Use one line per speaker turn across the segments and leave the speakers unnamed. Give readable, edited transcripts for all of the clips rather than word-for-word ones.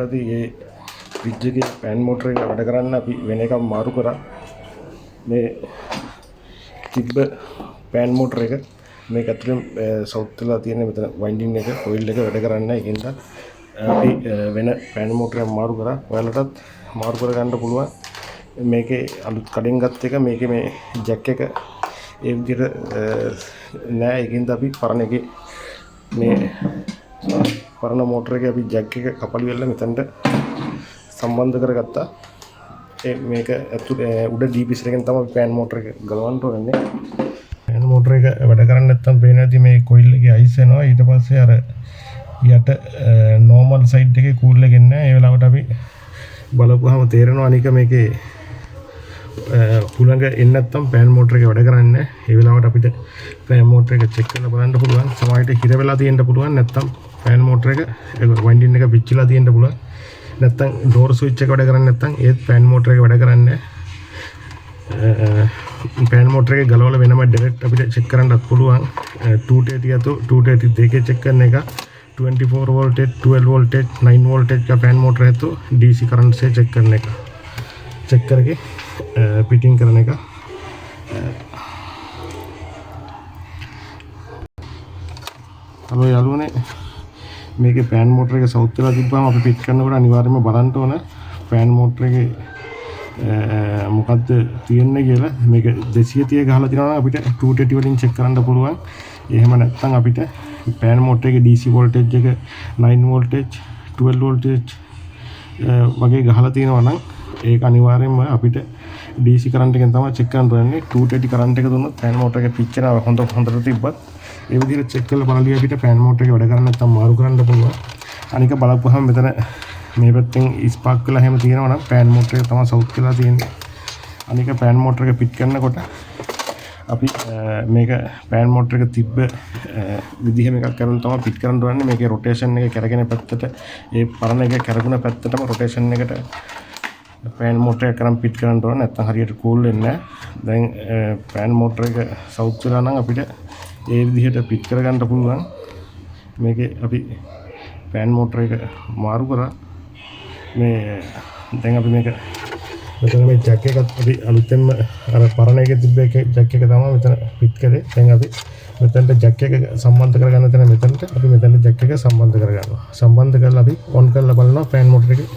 පෙරදී ඒ fridge එකේ fan motor එක වැඩ කරන්න අපි වෙන එකක් මාරු කරා. මේ තිබ්බ ෆෑන් මෝටර් එක මේක ඇතුලේ සවුත් වෙලා තියෙන මෙතන වයින්ඩින් එක කොයිල් එක වැඩ කරන්නේ නැහැ. ඒකින්ද අපි වෙන ෆෑන් මෝටර් එකක් මාරු කරා. ඔයාලටත් මාරු කර ගන්න පුළුවන්. මේකේ අලුත් කඩෙන් ගත්ත එක මේකේ මේ ජැක් එක ඒ විදිහට නෑ. ඒකින්ද අපි පරණ එකේ මේ පරණ මෝටර් එකේ අපි ජැක් එක කපලි වෙලා මෙතනට සම්බන්ධ කරගත්තා. මේක ඇතුලේ උඩ DPS එකෙන් තමයි ෆෑන් මෝටර් එක ගලවන්න ඕනේ. ෆෑන් මෝටර් එක වැඩ කරන්නේ නැත්නම් පේන ඇති මේ කොයිල් එකේ අයිස් වෙනවා. ඊට පස්සේ අර යට නෝමල් සයිඩ් එකේ කූල් එක එන්නේ නැහැ. ඒ වෙලාවට අපි බලපුවාම තේරෙනවා අනික මේකේ හුළඟ එන්නේ නැත්නම් ෆෑන් මෝටර් එක වැඩ කරන්නේ නැහැ. ඒ වෙලාවට අපිට ෆෑන් මෝටර් එක චෙක් කරලා බලන්න පුළුවන්. සමහරවිට හිර වෙලා තියෙන්න පුළුවන්. නැත්නම් ෆෑන් මෝටර් එක වයින්ඩින් එක පිච්චිලා තියෙන්න පුළුවන්. නැත්නම් ඩෝර් ස්විච් එක වැඩ කරන්නේ නැත්නම් ඒත් ෆෑන් මෝටර් එක වැඩ කරන්නේ නැහැ. ෆෑන් මෝටර් එක ගලවලා වෙනම ඩිරෙක්ට් අපිට චෙක් කරන්නත් පුළුවන්. 230 අතු 232 එකේ චෙක් කරන එක 24 वोल्टेज 12 वोल्टेज 9 वोल्टेज का फैन मोटर है तो डीसी करंट से चेक करने का चेक करके फिटिंग करने का अब यालों ने මේකේ ෆෑන් මෝටර් එක සවුත් වෙලා තිබ්බම අපි පිට් කරනකොට අනිවාර්යයෙන්ම බලන්න ඕන ෆෑන් මෝටර් එකේ මොකද්ද තියෙන්නේ කියලා. මේක 230 ගහලා තියනවා නම් අපිට 230 වලින් චෙක් කරන්න පුළුවන්. එහෙම නැත්නම් අපිට ෆෑන් මෝටර් එකේ DC වෝල්ටේජ් එක 9 වෝල්ටේජ් 12 වෝල්ටේජ් වගේ ගහලා තියෙනවා නම් ඒක අනිවාර්යයෙන්ම අපිට DC කරන්ට් එකෙන් තමයි චෙක් කරන්න ඕනේ. 230 කරන්ට් එක දුන්නොත් ෆෑන් මෝටර් එක පිච්චෙනවා. හොඳට තිබ්බත් ඒ විදිහට චෙක් කරලා බලලිය අපිට ෆෑන් මෝටර් එක වැඩ කරන්නේ නැත්නම් මාරු කරන්න පුළුවන්. අනික බලපුවහම මෙතන මේ පැත්තෙන් ස්පාර්ක් වෙලා හැම තියෙනවා නම් ෆෑන් මෝටර් එක තමයි සවුත් වෙලා තියෙන්නේ. අනික ෆෑන් මෝටර් එක පිට් කරනකොට අපි මේක ෆෑන් මෝටර් එක තිබ්බ විදිහ මේකක් කරලා තමයි පිට් කරන්න ඕනේ. මේකේ රොටේෂන් එක කරගෙන පැත්තට ඒ පරණ එක කරගුණ පැත්තටම රොටේෂන් එකට ෆෑන් මෝටර් එක කරන් පිට් කරන්න ඕනේ. නැත්නම් හරියට කූල් වෙන්නේ නැහැ. දැන් ෆෑන් මෝටර් එක සවුත් වෙලා නම් අපිට ඒ විදිහට පිට් කරගන්න පුළුවන්. මේකේ අපි ෆෑන් මෝටර් එක මාරු කරා. මේ දැන් අපි මේක මෙතන මේ ජැක් එකත් අපි අලුතෙන්ම අර පරණ එකේ තිබ්බ එක ජැක් එක තමයි මෙතන ෆිට කරේ. දැන් අපි මෙතනට ජැක් එක සම්බන්ධ කරගන්න තැන මෙතනට අපි මෙතනට ජැක් එක සම්බන්ධ කරගන්නවා. සම්බන්ධ කරලා අපි ඔන් කරලා බලනවා ෆෑන් මෝටර් එකේ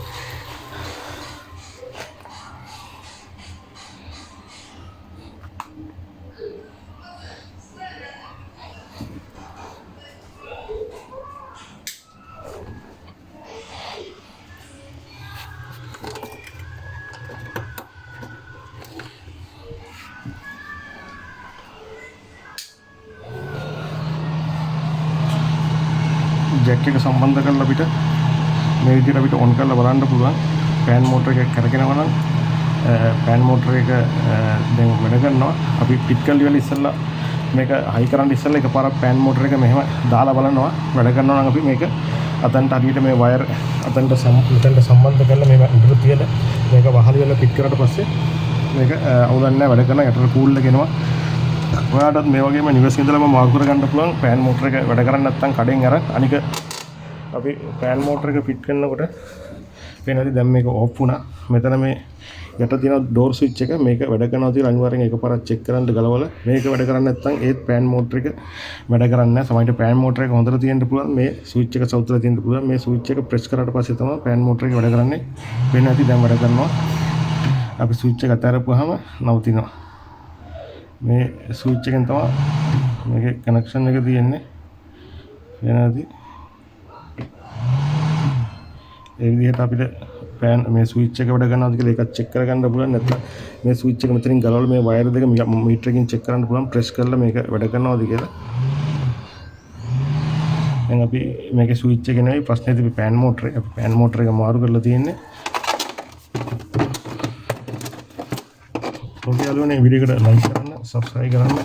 ජැක් එක සම්බන්ධ කරලා අපිට මේ විදිහට අපිට ඔන් කරලා බලන්න පුළුවන්. ෆෑන් මෝටර් එක කරගෙනවා නම් ෆෑන් මෝටර් එක දැන් වැඩ කරනවා. අපි පිට් කරලා ඉවරලා ඉස්සෙල්ලා මේක හයි කරන් ඉස්සෙල්ලා එකපාරක් ෆෑන් මෝටර් එක මෙහෙම දාලා බලනවා. වැඩ කරනවා නම් අපි මේක අතන්ට හරියට මේ වයර් අතන්ට සම්බන්ධ කරලා මේ උඩට තියලා මේක වහල් වෙලා පිට් කරාට පස්සේ මේක අවුලක් නැහැ වැඩ කරනවා. යටට කූල් එක එනවා. ඔයාලටත් මේ වගේම නිවසේ ඉඳලාම මාරු කරගන්න පුළුවන්. ෆෑන් මෝටර් එක වැඩ කරන්නේ නැත්නම් කඩෙන් අරන් අනික අපි ෆෑන් මෝටර් එක ෆිට කරනකොට වෙනදි දැන් මේක ඕෆ් වුණා. මෙතන මේ යට තියෙන ඩෝර් ස්විච් එක මේක වැඩ කරනවා කියලා අනිවාර්යෙන් එකපාරක් චෙක් කරන්න ගලවලා මේක වැඩ කරන්නේ නැත්නම් ඒත් ෆෑන් මෝටර් එක වැඩ කරන්නේ නැහැ. සමහරවිට ෆෑන් මෝටර් එක හොඳට තියෙන්න පුළුවන්. මේ ස්විච් එක සවුත් වෙලා තියෙන්න පුළුවන්. මේ ස්විච් එක ප්‍රෙස් කරාට පස්සේ තමයි ෆෑන් මෝටර් එක වැඩ කරන්නේ. වෙනදි දැන් වැඩ කරනවා. අපි ස්විච් එක අතහැරපුවාම නවතිනවා. මේ ස්විච් එකෙන් තමයි මේකේ කනෙක්ෂන් එක තියෙන්නේ. වෙනදී ඒ විදිහට අපිට ෆෑන් මේ ස්විච් එක වැඩ කරනවද කියලා ඒකත් චෙක් කරගන්න පුළුවන්. නැත්නම් මේ ස්විච් එක මෙතනින් ගලවලා මේ වයර් දෙක මීටර් එකකින් චෙක් කරන්න පුළුවන්. ප්‍රෙස් කරලා මේක වැඩ කරනවද කියලා. දැන් අපි මේකේ ස්විච් එක නෙවෙයි ප්‍රශ්නේ තිබි ෆෑන් මෝටර් එක. අපි ෆෑන් මෝටර් එක මාරු කරලා තියෙන්නේ. ඔගේ යාළුවනේ වීඩියෝ එකට ලයික් කරන්න, සබ්ස්ක්‍රයිබ් කරන්න.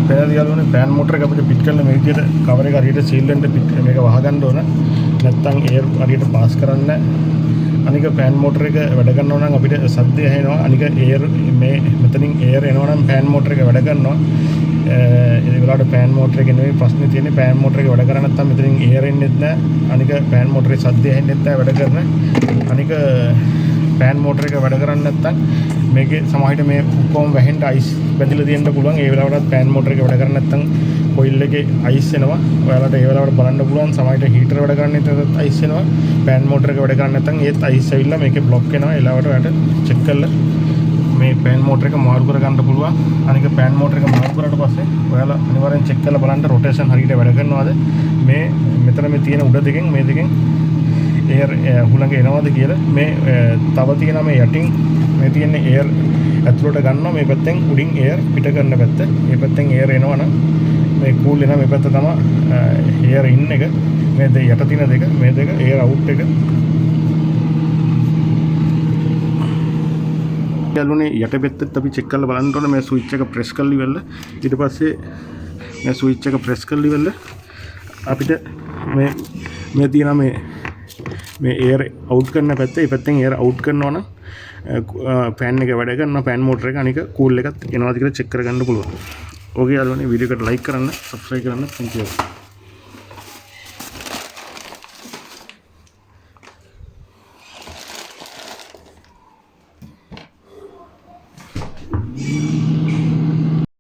පෙරදී යාළුවනේ ෆෑන් මෝටර් එක අපිට පිට් කරලා මේ විදිහට කවර් එක හරියට සීල් වෙන්න පිට් මේක වහගන්න ඕන. නැත්නම් එයර් හරියට පාස් කරන්න. අනික ෆෑන් මෝටර් එක වැඩ කරනවා නම් අපිට සද්දය ඇහෙනවා. අනික එයර් මේ මෙතනින් එයර් එනවා නම් ෆෑන් මෝටර් එක වැඩ කරනවා. ඒ වෙලාවට පෑන් මෝටර් එකේ නෙවෙයි ප්‍රශ්නේ තියෙන්නේ. පෑන් මෝටර් එක වැඩ කරන්නේ නැත්නම් මෙතනින් එයර් එන්නෙත් නැහැ. අනික පෑන් මෝටරේ සද්දය ඇහෙන්නෙත් නැහැ වැඩ කරන. අනික පෑන් මෝටර් එක වැඩ කරන්නේ නැත්නම් මේකේ සමහරවිට මේ ඔක්කොම වැහෙන්න අයිස් බැඳිලා තියෙන්න පුළුවන්. ඒ වෙලාවටත් පෑන් මෝටර් එක වැඩ කරන්නේ නැත්නම් කොයිල් එකේ අයිස් එනවා. ඔයාලට ඒ වෙලාවට බලන්න පුළුවන්. සමහරවිට හීටර් වැඩ කරන්නේ නැත්නම් අයිස් එනවා. පෑන් මෝටර් එක වැඩ කරන්නේ නැත්නම් ඒත් අයිස් ඇවිල්ලා මේකේ බ්ලොක් වෙනවා. ඒ වෙලාවට ඔයාලට චෙක් කරලා මේ පෑන් මෝටර් එක මාරු කර ගන්න පුළුවන්. අනික පෑන් මෝටර් එක මාරු කරාට පස්සේ ඔයාලා අනිවාර්යෙන් චෙක් කරලා බලන්න රොටේෂන් හරියට වැඩ කරනවද. මේ මෙතන මේ තියෙන උඩ දෙකෙන් මේ දෙකෙන් එයර් හුළඟ එනවද කියලා. මේ තව තියෙන මේ යටින් මේ තියෙන එයර් ඇතුළට ගන්නවා. මේ පැත්තෙන් උඩින් එයර් පිට කරන පැත්ත. මේ පැත්තෙන් එයර් එනවනම් මේ කූල් එනවා. මේ පැත්ත තමයි එයර් ඉන් එක. මේ යට තියෙන දෙක මේ දෙක එයර් අවුට් එක. යාළුවනේ යට පැත්තත් අපි චෙක් කරලා බලන්න ඕනේ. මේ ස්විච් එක ප්‍රෙස් කරලා ඉවරලා ඊට පස්සේ මේ ස්විච් එක ප්‍රෙස් කරලා ඉවරලා අපිට මේ තියෙන මේ එයර් අවුට් කරන පැත්ත, ඒ පැත්තෙන් එයර් අවුට් කරනවා නම් ෆෑන් එක වැඩ කරනවා. ෆෑන් මෝටර් එක අනික කූල් එකත් එනවාද කියලා චෙක් කරගන්න පුළුවන්. ඕකේ යාළුවනේ වීඩියෝ එකට ලයික් කරන්න, සබ්ස්ක්‍රයිබ් කරන්න. thank you.